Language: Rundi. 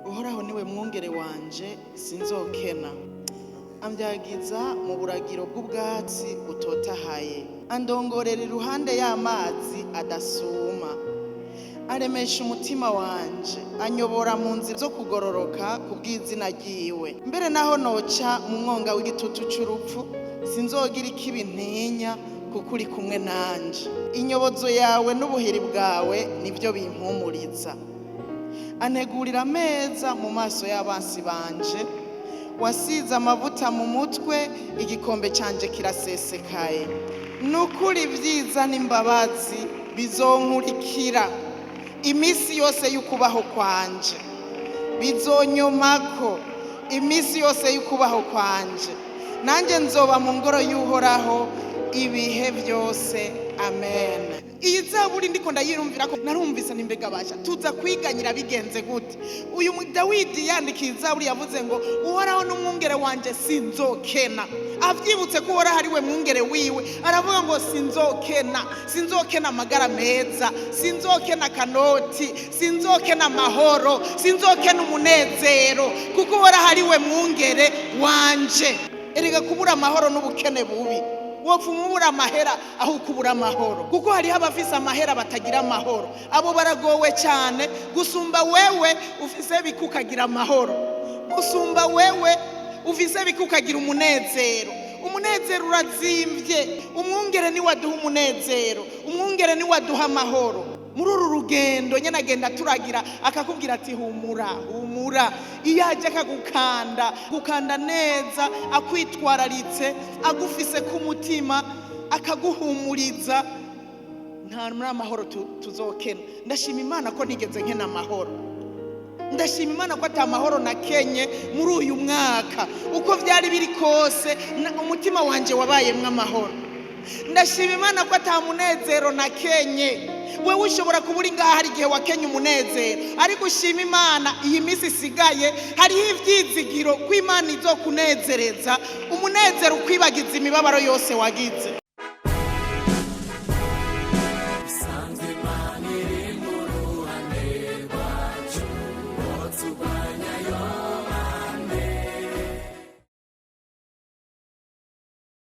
Uhoraho niwe mwungere wanje sinzokena. Ambyagiza mu buragiro bw'ubwatsi butotahaye. Andongorera iruhande y'amazi adasuma. Aremesha umutima wanje. Anyobora mu nzira zo kugororoka kubw'izina ryiwe. Mbere naho noca mu mwonga w'igitutu c'urupfu, sinzogira ikibi ntinya kuko uri kumwe nanje. Inyobozo yawe n'ubuhiri bwawe nivyo bimpumuriza. Antegurira ameza mu maso y'abansi banje. Wasize amavuta mu mutwe, igikombe canje kirasesekaye. Nukuri vyiza n'imbabazi bizonkurikira imisi yose y'ukubaho kwanje. Bizonyomako imisi yose y'ukubaho kwanje. Nanje nzoba mu ngoro y'Uhoraho ibihe byose. Amen. Iyi zaburi ndiko ndayirumvira ko narumvise nimbega basha tuza kwiganyira bigenze gute. Uyu Dawidi yandikiye zaburi yavuze ngo Uhoraho n'umwungere wanje sinzokena. Avyibutse ko Uhoraho ari we mwungere wiwe, aravuga ngo sinzokena amagara meza, sinzokena kanoti, sinzokena amahoro, sinzokena umunezero, kuko Uhoraho ari we mwungere wanje. Erega kubura amahoro n'ubukene bubi. Wopfuma ubura amahera aho kubura amahoro, kuko hariho abafise amahera batagira amahoro. Abo baragowe cyane gusumba wewe ufise bikukagira amahoro, gusumba wewe ufise bikukagira umunezero. Umunezero urazimvye. Umwungere ni waduha umunezero, umwungere ni waduha amahoro. Muri uru rugendo nyene agenda turagira akakubwira ati humura. Iyo aje akagukanda neza, akwitwararitse, agufise ku mutima, akaguhumuriza, nta muri amahoro tuzokena. Ndashima Imana ko nigeze nkena amahoro. Ndashima Imana ko ata mahoro nakenye muri uyu mwaka. Uko vyari biri kose umutima wanje wabayemwe amahoro. Ndashima Imana ko ata munezero nakenye. Wewe ushobora kubura ngaha hari igihe wakenye umunezero, ariko ushima Imana iyi misi isigaye hariho ivyizigiro ko Imana izokunezereza, umunezero ukwibagiza imibabaro yose wagize.